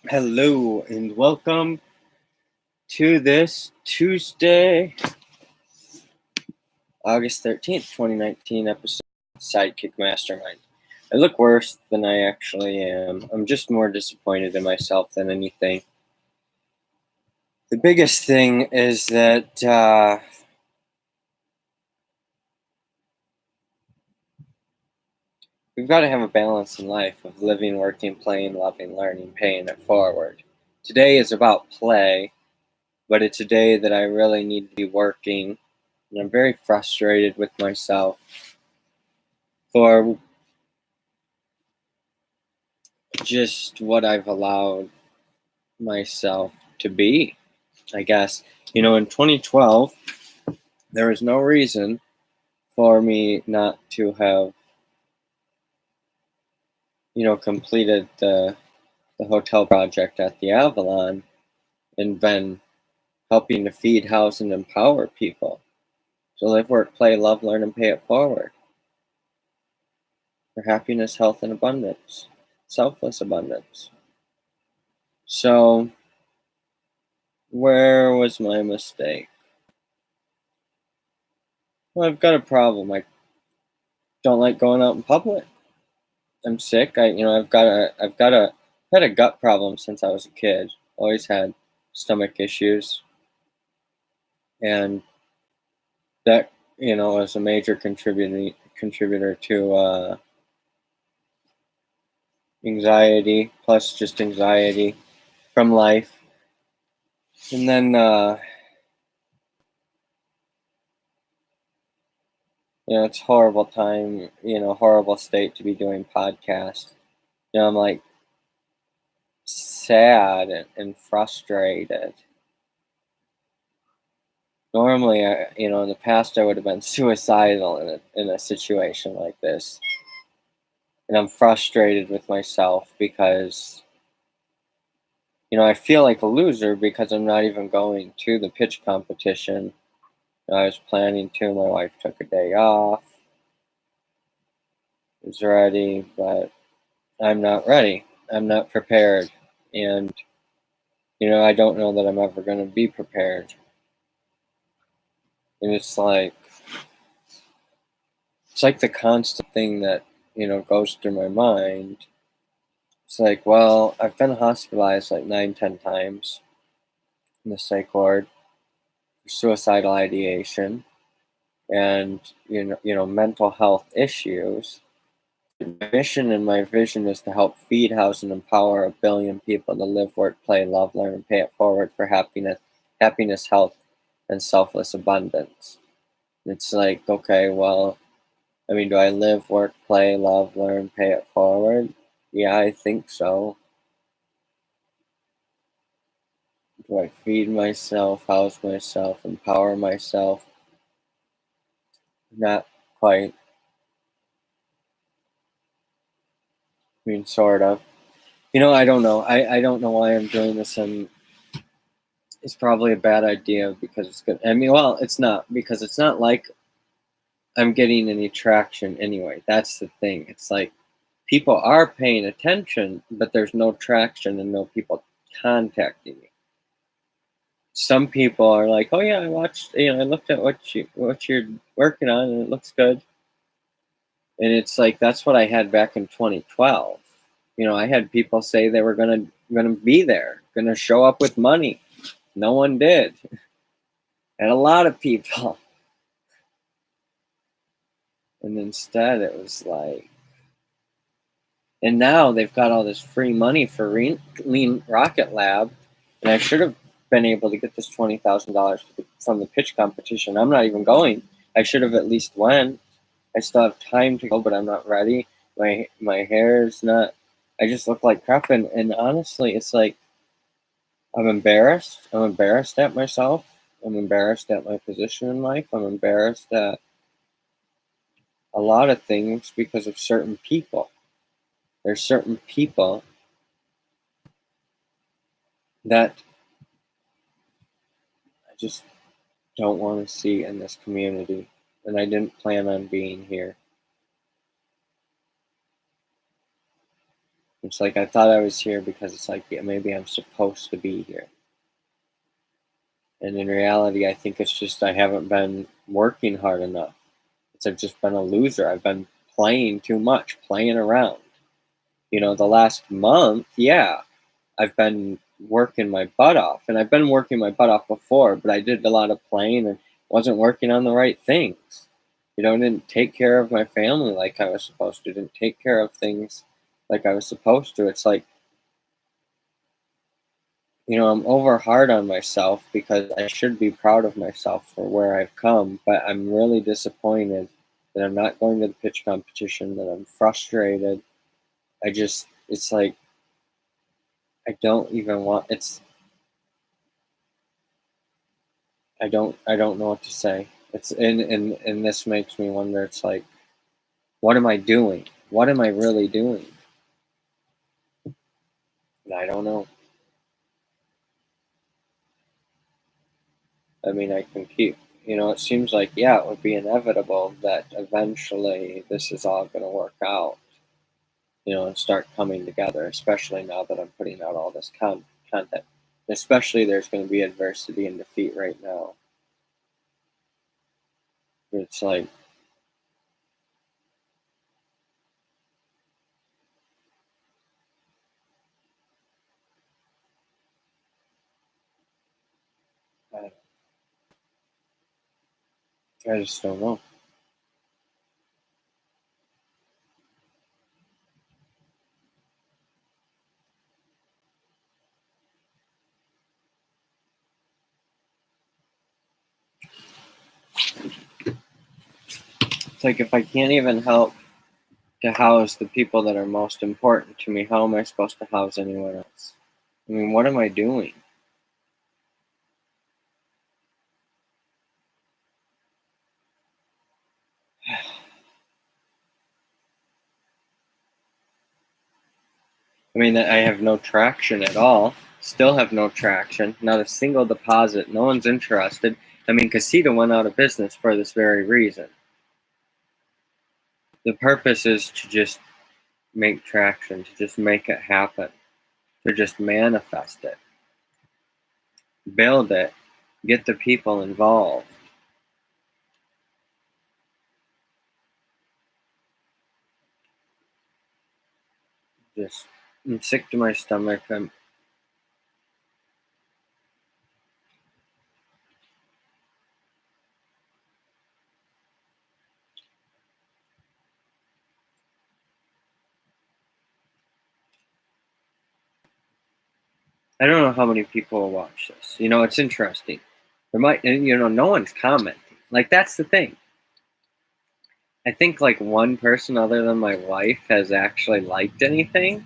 Hello and welcome to this Tuesday, August 13th, 2019 episode of Sidekick Mastermind. I look worse than I actually am. I'm just more disappointed in myself than anything. The biggest thing is that we've got to have a balance in life of living, working, playing, loving, learning, paying it forward. Today is about play, but it's a day that I really need to be working, and I'm very frustrated with myself for just what I've allowed myself to be, I guess. In 2012, there was no reason for me not to have, completed the hotel project at the Avalon and been helping to feed, house, and empower people. So live, work, play, love, learn, and pay it forward for happiness, health, and abundance, selfless abundance. So, where was my mistake? Well, I've got a problem. I don't like going out in public. I'm sick. I've had a gut problem since I was a kid. Always had stomach issues, and that was a major contributor to anxiety, plus just anxiety from life. And then it's a horrible time. Horrible state to be doing podcasts. I'm like sad and frustrated. Normally, in the past, I would have been suicidal in a situation like this, and I'm frustrated with myself because I feel like a loser because I'm not even going to the pitch competition. I was planning to. My wife took a day off. Was ready, but I'm not ready. I'm not prepared, and I don't know that I'm ever going to be prepared. And it's like the constant thing that goes through my mind. It's like, well, I've been hospitalized like 9, 10 times in the psych ward for suicidal ideation and mental health issues. My mission and my vision is to help feed, house, and empower 1 billion people to live, work, play, love, learn, and pay it forward for happiness, health, and selfless abundance. It's like, okay, well, do I live, work, play, love, learn, pay it forward? Yeah, I think so. Do I feed myself, house myself, empower myself? Not quite. Sort of. I don't know. I don't know why I'm doing this, and it's probably a bad idea because it's good. Well, it's not, because it's not like I'm getting any traction anyway. That's the thing. It's like people are paying attention, but there's no traction and no people contacting me. Some people are like, "Oh yeah, I watched. I looked at what you're working on, and it looks good." And it's like that's what I had back in 2012. I had people say they were gonna be there, gonna show up with money. No one did, and a lot of people. And instead, it was like, and now they've got all this free money for Lean Rocket Lab, and I should have been able to get this $20,000 from the pitch competition. I'm not even going. I should have at least went. I still have time to go, but I'm not ready. My hair is not. I just look like crap, and honestly, it's like I'm embarrassed. I'm embarrassed at myself. I'm embarrassed at my position in life. I'm embarrassed at a lot of things because of certain people. There's certain people that I just don't want to see in this community, and I didn't plan on being here. It's like I thought I was here because it's like, yeah, maybe I'm supposed to be here. And in reality, I think it's just I haven't been working hard enough. I've just been a loser. I've been playing too much, playing around. The last month, yeah, I've been working my butt off. And I've been working my butt off before, but I did a lot of playing and wasn't working on the right things. Didn't take care of my family like I was supposed to, didn't take care of things like I was supposed to. It's like, I'm over hard on myself because I should be proud of myself for where I've come, but I'm really disappointed that I'm not going to the pitch competition, that I'm frustrated. It's like, I don't even want, I don't know what to say. And this makes me wonder, it's like, what am I doing? What am I really doing? And I don't know. I mean, I can keep, it seems like, yeah, it would be inevitable that eventually this is all going to work out, and start coming together, especially now that I'm putting out all this content. Especially there's going to be adversity and defeat right now. It's like, I, I just don't know. It's like if I can't even help to house the people that are most important to me, how am I supposed to house anyone else? I mean, what am I doing? I mean, I have no traction at all. Still have no traction. Not a single deposit. No one's interested. I mean, Casita went out of business for this very reason. The purpose is to just make traction, to just make it happen, to just manifest it, build it, get the people involved. Just, I'm sick to my stomach. I don't know how many people will watch this. It's interesting. There might, and no one's commenting. Like, that's the thing. I think like one person other than my wife has actually liked anything.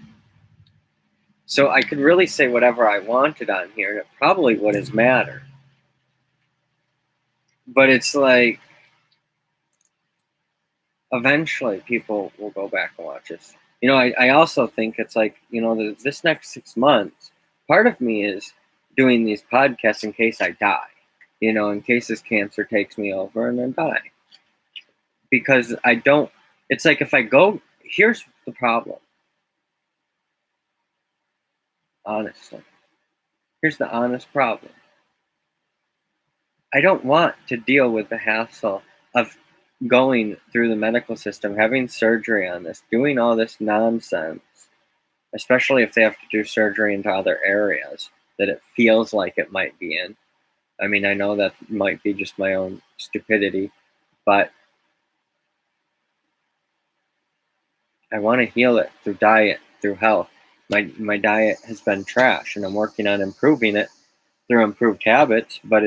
So I could really say whatever I wanted on here, and it probably wouldn't matter. But it's like, eventually people will go back and watch this. I also think it's like, this next 6 months, part of me is doing these podcasts in case I die, in case this cancer takes me over and then die. Because I don't, it's like if I go, here's the problem, honestly. Here's the honest problem. I don't want to deal with the hassle of going through the medical system, having surgery on this, doing all this nonsense, especially if they have to do surgery into other areas that it feels like it might be in. I mean, I know that might be just my own stupidity, but I want to heal it through diet, through health. My diet has been trash, and I'm working on improving it through improved habits, but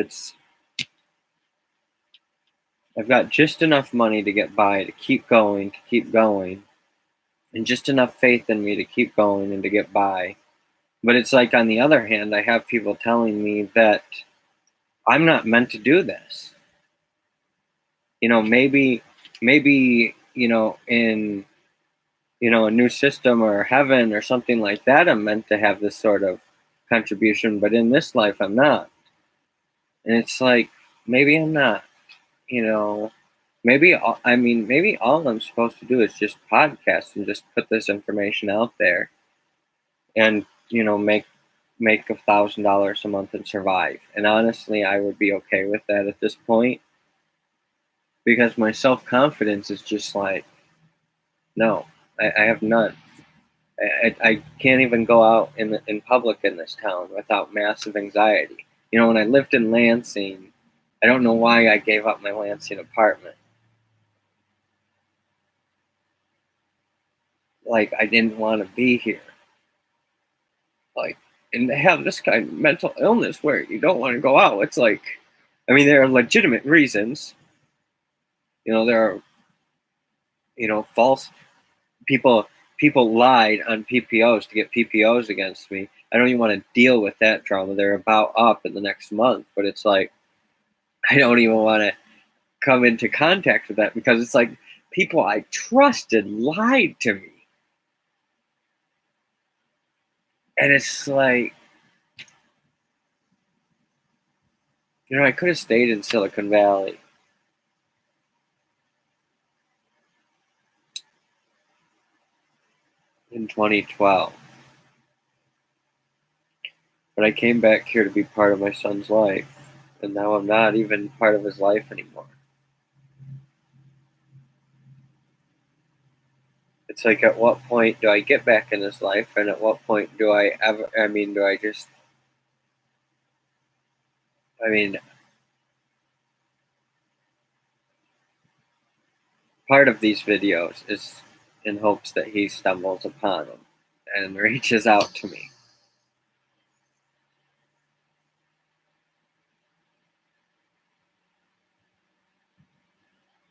I've got just enough money to get by, to keep going, and just enough faith in me to keep going and to get by. But it's like, on the other hand, I have people telling me that I'm not meant to do this. Maybe, in, a new system or heaven or something like that, I'm meant to have this sort of contribution, but in this life, I'm not. And it's like, maybe I'm not, you know, maybe all I'm supposed to do is just podcast and just put this information out there and make $1,000 a month and survive. And honestly, I would be okay with that at this point, because my self-confidence is just like, no, I have none. I can't even go out in public in this town without massive anxiety. When I lived in Lansing, I don't know why I gave up my Lansing apartment. Like, I didn't want to be here. Like, and they have this kind of mental illness where you don't want to go out. It's like, there are legitimate reasons. There are, false people. People lied on PPOs to get PPOs against me. I don't even want to deal with that drama. They're about up in the next month, but it's like, I don't even want to come into contact with that, because it's like people I trusted lied to me. And it's like, I could have stayed in Silicon Valley. In 2012. But I came back here to be part of my son's life, and now I'm not even part of his life anymore. It's like, at what point do I get back in his life, and at what point do I ever, do I just, part of these videos is in hopes that he stumbles upon them and reaches out to me.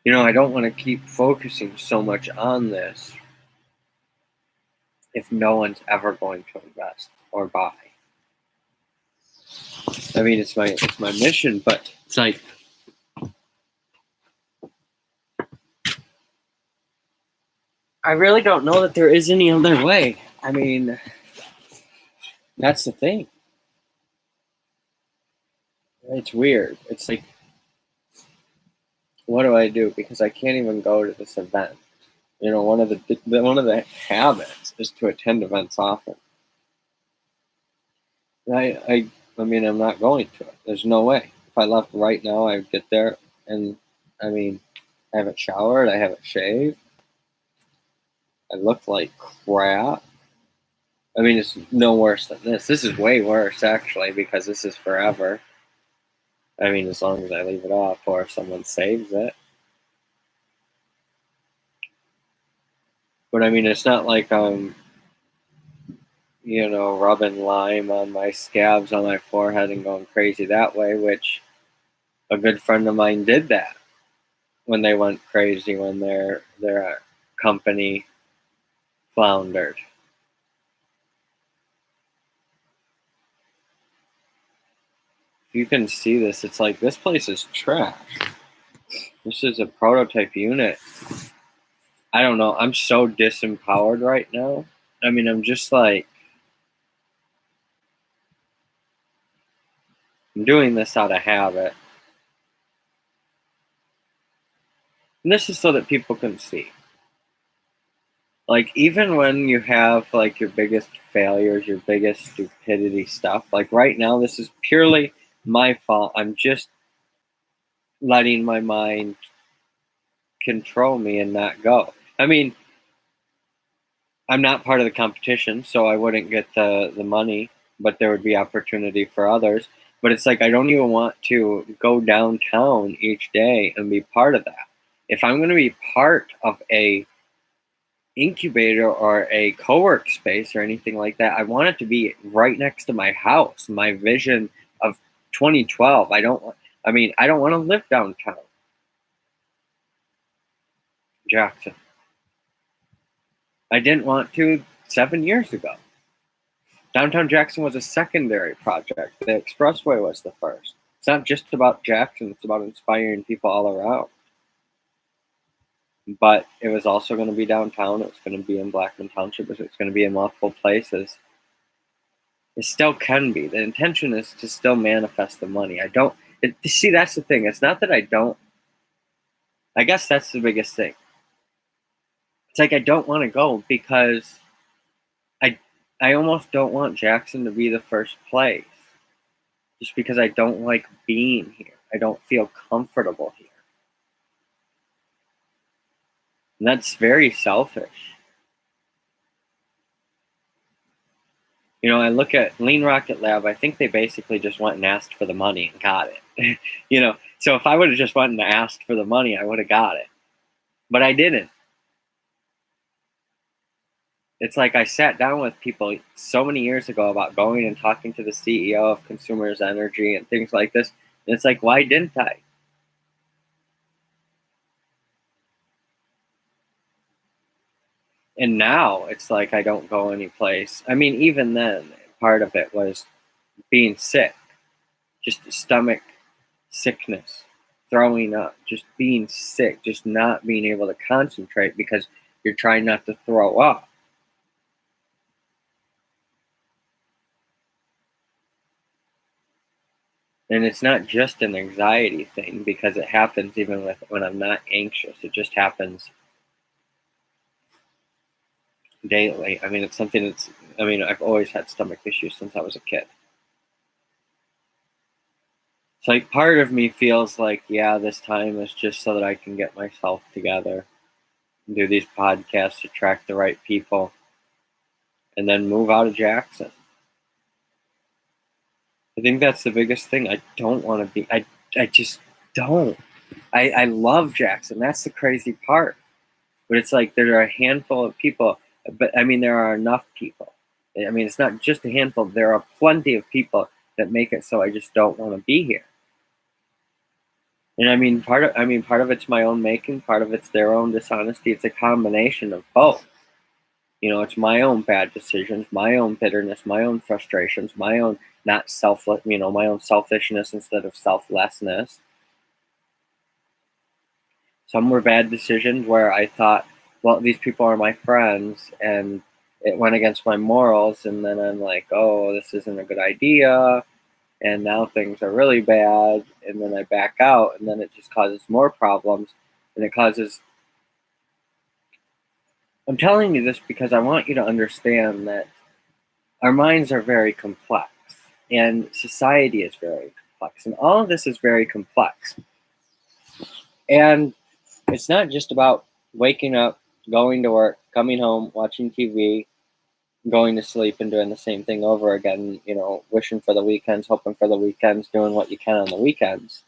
I don't want to keep focusing so much on this if no one's ever going to invest or buy. It's my mission, but it's like, I really don't know that there is any other way. That's the thing. It's weird. It's like, what do I do? Because I can't even go to this event. One of the habits is to attend events often. I'm not going to it. There's no way. If I left right now, I'd get there, and I haven't showered. I haven't shaved. I look like crap. It's no worse than this. This is way worse, actually, because this is forever. As long as I leave it off, or if someone saves it. But it's not like I'm, rubbing lime on my scabs on my forehead and going crazy that way, which a good friend of mine did that when they went crazy, when their company floundered. You can see this. It's like, this place is trash. This is a prototype unit. I don't know. I'm so disempowered right now. I'm just like, I'm doing this out of habit. And this is so that people can see. Like, even when you have, like, your biggest failures, your biggest stupidity stuff, like right now, this is purely my fault. I'm just letting my mind control me and not go. I'm not part of the competition, so I wouldn't get the money, but there would be opportunity for others. But it's like, I don't even want to go downtown each day and be part of that. If I'm going to be part of a incubator or a co-work space or anything like that, I want it to be right next to my house. My vision of 2012. I don't want to live downtown Jackson. I didn't want to 7 years ago. Downtown Jackson was a secondary project. The expressway was the first. It's not just about Jackson, it's about inspiring people all around. But it was also going to be downtown. It was going to be in Blackman Township. It's going to be in multiple places. It still can be. The intention is to still manifest the money. See, that's the thing. It's not that I don't. I guess that's the biggest thing. It's like, I don't want to go because I almost don't want Jackson to be the first place, just because I don't like being here. I don't feel comfortable here. And that's very selfish. I look at Lean Rocket Lab, I think they basically just went and asked for the money and got it. So if I would have just went and asked for the money, I would have got it. But I didn't. It's like I sat down with people so many years ago about going and talking to the CEO of Consumers Energy and things like this. And it's like, why didn't I? And now it's like I don't go anyplace. I mean, even then, part of it was being sick, just stomach sickness, throwing up, just being sick, just not being able to concentrate because you're trying not to throw up. And it's not just an anxiety thing because it happens even with when I'm not anxious. It just happens daily. I mean, it's something that's, I've always had stomach issues since I was a kid. It's like part of me feels like, yeah, this time is just so that I can get myself together, do these podcasts, attract the right people, and then move out of Jackson. I think that's the biggest thing. I don't want to be, I just don't. I love Jackson. That's the crazy part. But it's like there are a handful of people, but there are enough people. It's not just a handful, there are plenty of people that make it so I just don't want to be here. And part of it's my own making, part of it's their own dishonesty. It's a combination of both. It's my own bad decisions, my own bitterness, my own frustrations, my own not selfless, my own selfishness instead of selflessness. Some were bad decisions where I thought, well, these people are my friends, and it went against my morals, and then I'm like, oh, this isn't a good idea, and now things are really bad, and then I back out, and then it just causes more problems, and it causes. I'm telling you this because I want you to understand that our minds are very complex, and society is very complex, and all of this is very complex. And it's not just about waking up, going to work, coming home, watching TV, going to sleep, and doing the same thing over again, wishing for the weekends, hoping for the weekends, doing what you can on the weekends.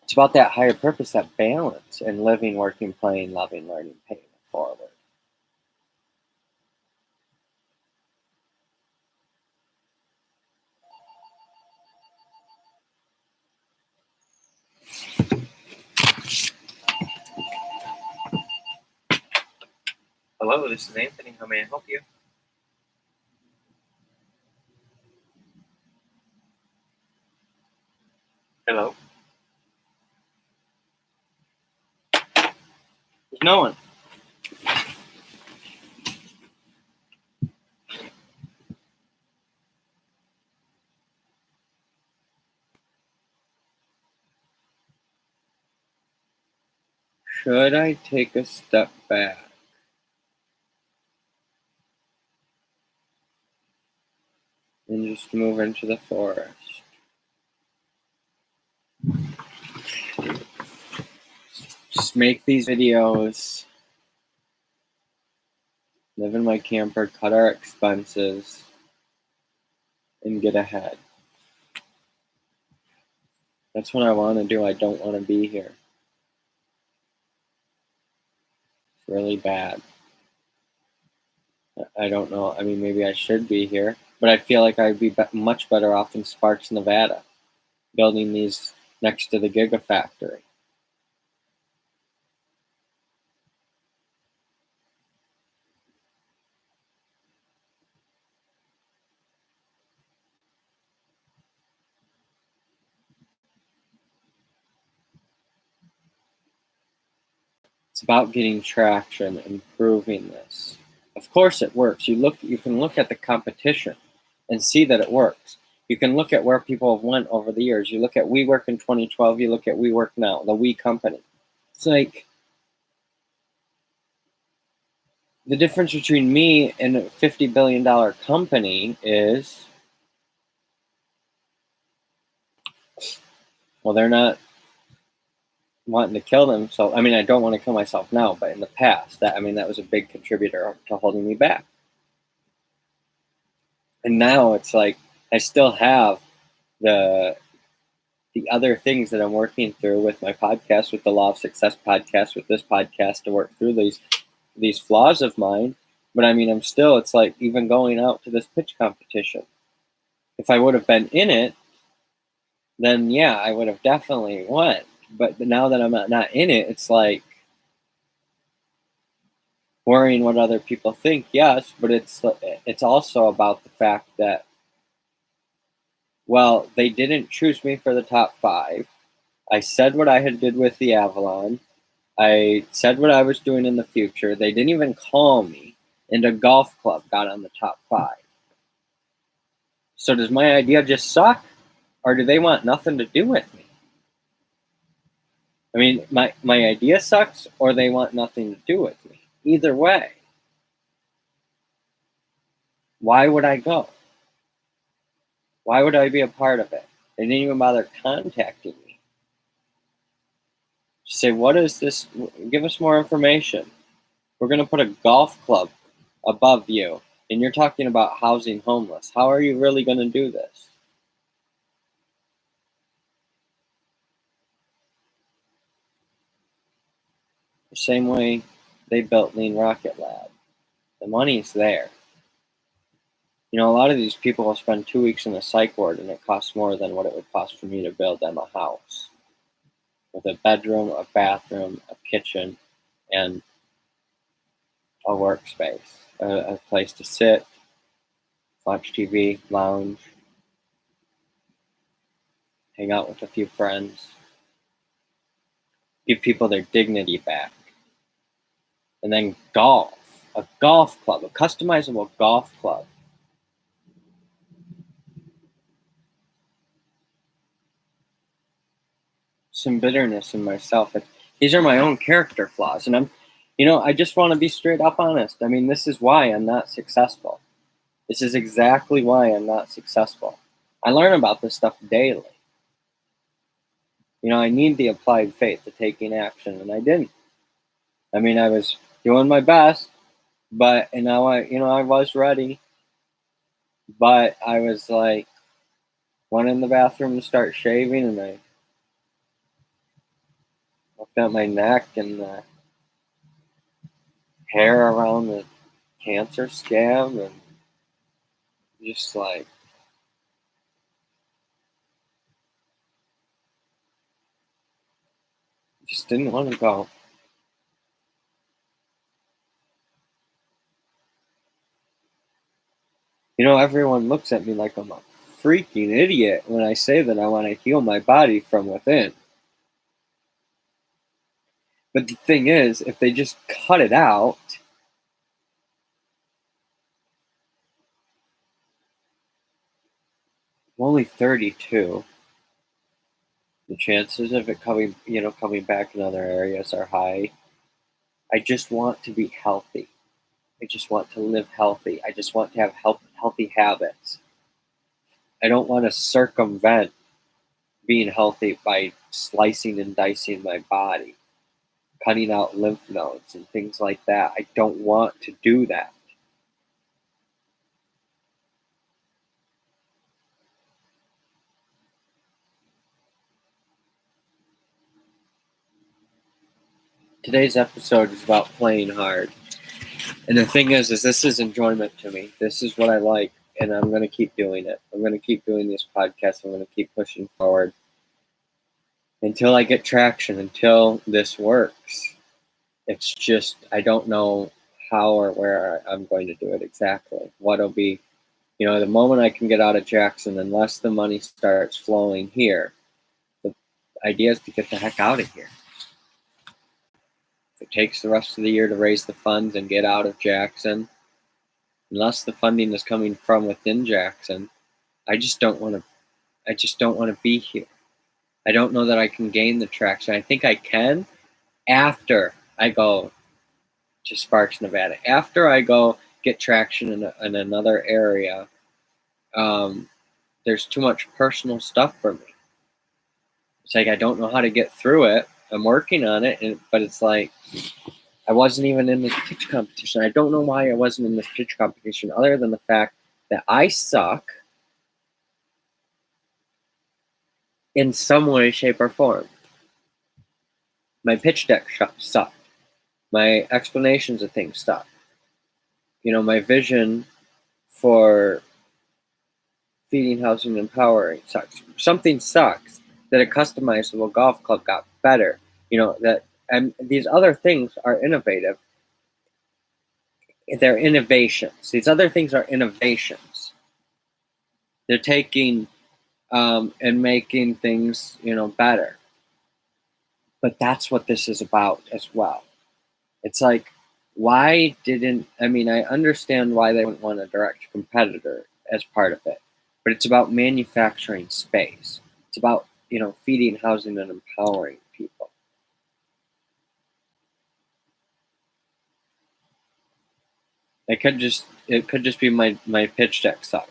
It's about that higher purpose, that balance, and living, working, playing, loving, learning, paying it forward. Hello, this is Anthony. How may I help you? Hello? There's no one. Should I take a step back and just move into the forest? Just make these videos, live in my camper, cut our expenses, and get ahead. That's what I want to do. I don't want to be here. It's really bad. I don't know. Maybe I should be here, but I feel like I'd be much better off in Sparks, Nevada, building these next to the Gigafactory. It's about getting traction, improving this. Of course it works. You can look at the competition and see that it works. You can look at where people have went over the years. You look at WeWork in 2012, you look at WeWork now, the We company. It's like The difference between me and a $50 billion company is, well, they're not wanting to kill them. So, I mean, I don't want to kill myself now, but in the past, that was a big contributor to holding me back. And now it's like I still have the other things that I'm working through with my podcast, with the Law of Success podcast, with this podcast, to work through these flaws of mine. But I mean, it's like even going out to this pitch competition. If I would have been in it, then yeah, I would have definitely won. But now that I'm not in it, it's like worrying what other people think. Yes, but it's also about the fact that, well, they didn't choose me for the top 5. I said what I had did with the Avalon. I said what I was doing in the future. They didn't even call me, and a golf club got on the top 5. So does my idea just suck, or do they want nothing to do with me? I mean, my idea sucks, or they want nothing to do with me. Either way, why would I go? Why would I be a part of it? They didn't even bother contacting me. Say, what is this? Give us more information. We're going to put a golf club above you, and you're talking about housing homeless. How are you really going to do this? The same way they built Lean Rocket Lab. The money's there. You know, a lot of these people will spend 2 weeks in a psych ward, and it costs more than what it would cost for me to build them a house with a bedroom, a bathroom, a kitchen, and a workspace, a place to sit, watch TV, lounge, hang out with a few friends, give people their dignity back. And then golf, a golf club, a customizable golf club. Some bitterness in myself. These are my own character flaws. And I just want to be straight up honest. I mean, this is why I'm not successful. This is exactly why I'm not successful. I learn about this stuff daily. I need the applied faith to taking action, and I didn't. I mean, I was doing my best, and now I was ready, but I was like, went in the bathroom to start shaving, and I looked at my neck and the hair around the cancer scab, and just like, just didn't want to go. Everyone looks at me like I'm a freaking idiot when I say that I want to heal my body from within. But the thing is, if they just cut it out, I'm only 32. The chances of it coming back in other areas are high. I just want to be healthy. I just want to live healthy. I just want to have healthy habits. I don't want to circumvent being healthy by slicing and dicing my body, cutting out lymph nodes and things like that. I don't want to do that. Today's episode is about playing hard. And the thing is this is enjoyment to me. This is what I like, and I'm going to keep doing it. I'm going to keep doing these podcasts. I'm going to keep pushing forward until I get traction, until this works. It's just, I don't know how or where I'm going to do it exactly. What'll be, the moment I can get out of Jackson, unless the money starts flowing here, the idea is to get the heck out of here. If it takes the rest of the year to raise the funds and get out of Jackson, unless the funding is coming from within Jackson, I just don't want to be here. I don't know that I can gain the traction. I think I can after I go to Sparks, Nevada. After I go get traction in another area, there's too much personal stuff for me. It's like I don't know how to get through it. I'm working on it, but it's like I wasn't even in this pitch competition. I don't know why I wasn't in this pitch competition, other than the fact that I suck in some way, shape, or form. My pitch deck sucked. My explanations of things sucked. My vision for feeding, housing, and empowering sucks. Something sucks that a customizable golf club got better. And these other things are innovative. They're innovations. These other things are innovations. They're taking and making things, better. But that's what this is about as well. It's like, I understand why they wouldn't want a direct competitor as part of it, but it's about manufacturing space. It's about, feeding, housing, and empowering people. It could just be my pitch deck sucked.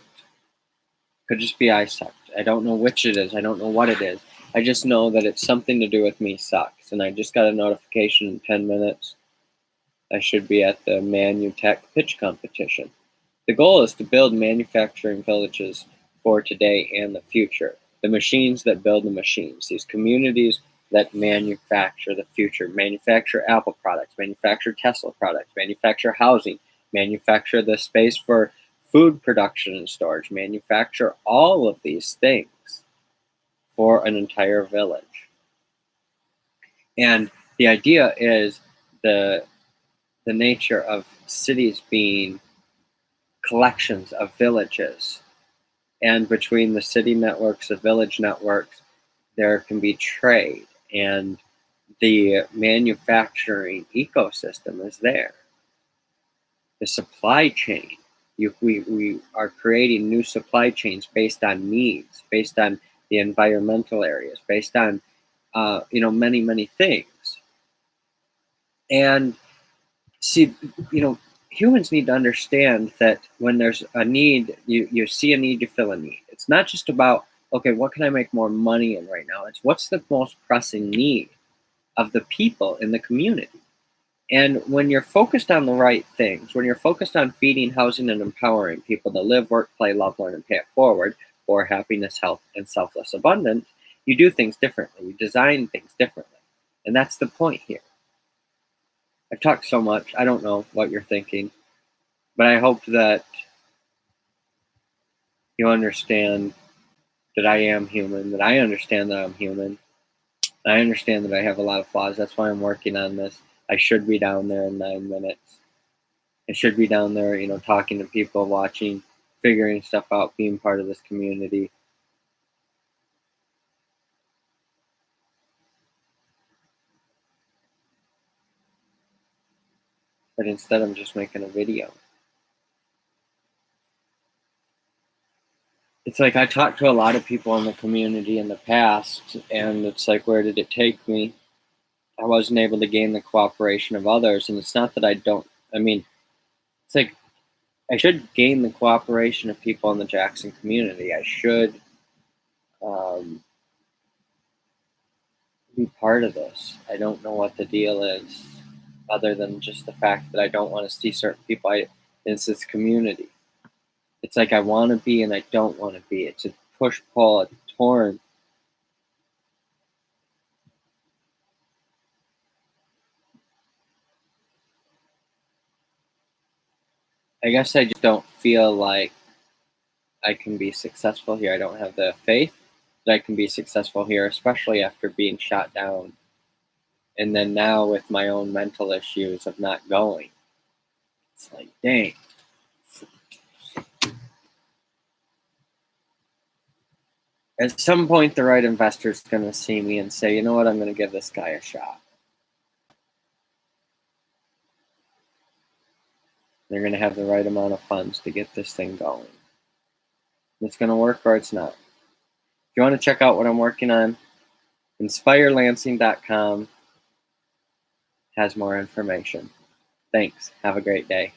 Could just be I sucked. I don't know which it is. I don't know what it is. I just know that it's something to do with me sucks. And I just got a notification in 10 minutes. I should be at the Manutech pitch competition. The goal is to build manufacturing villages for today and the future. The machines that build the machines. These communities that manufacture the future. Manufacture Apple products. Manufacture Tesla products. Manufacture housing. Manufacture the space for food production and storage, manufacture all of these things for an entire village. And the idea is the nature of cities being collections of villages. And between the city networks, the village networks, there can be trade. And the manufacturing ecosystem is there. The supply chain. We are creating new supply chains based on needs, based on the environmental areas, based on many, many things. And see, humans need to understand that when there's a need, you see a need, you fill a need. It's not just about, okay, what can I make more money in right now? It's what's the most pressing need of the people in the community. And when you're focused on the right things, when you're focused on feeding, housing, and empowering people to live, work, play, love, learn, and pay it forward for happiness, health, and selfless abundance, you do things differently. You design things differently. And that's the point here. I've talked so much. I don't know what you're thinking, but I hope that you understand that I am human, that I understand that I'm human. I understand that I have a lot of flaws. That's why I'm working on this. I should be down there in 9 minutes. I should be down there, talking to people, watching, figuring stuff out, being part of this community. But instead, I'm just making a video. It's like I talked to a lot of people in the community in the past, and it's like, where did it take me? I wasn't able to gain the cooperation of others, and it's not that it's like I should gain the cooperation of people in the Jackson community. I should be part of this. I don't know what the deal is, other than just the fact that I don't want to see certain people. It's this community. It's like I want to be and I don't want to be. It's a push-pull, a torn. I guess I just don't feel like I can be successful here. I don't have the faith that I can be successful here, especially after being shot down. And then now with my own mental issues of not going. It's like, dang. At some point, the right investor's going to see me and say, you know what, I'm going to give this guy a shot. They're going to have the right amount of funds to get this thing going. It's going to work or it's not. If you want to check out what I'm working on, InspireLansing.com has more information. Thanks. Have a great day.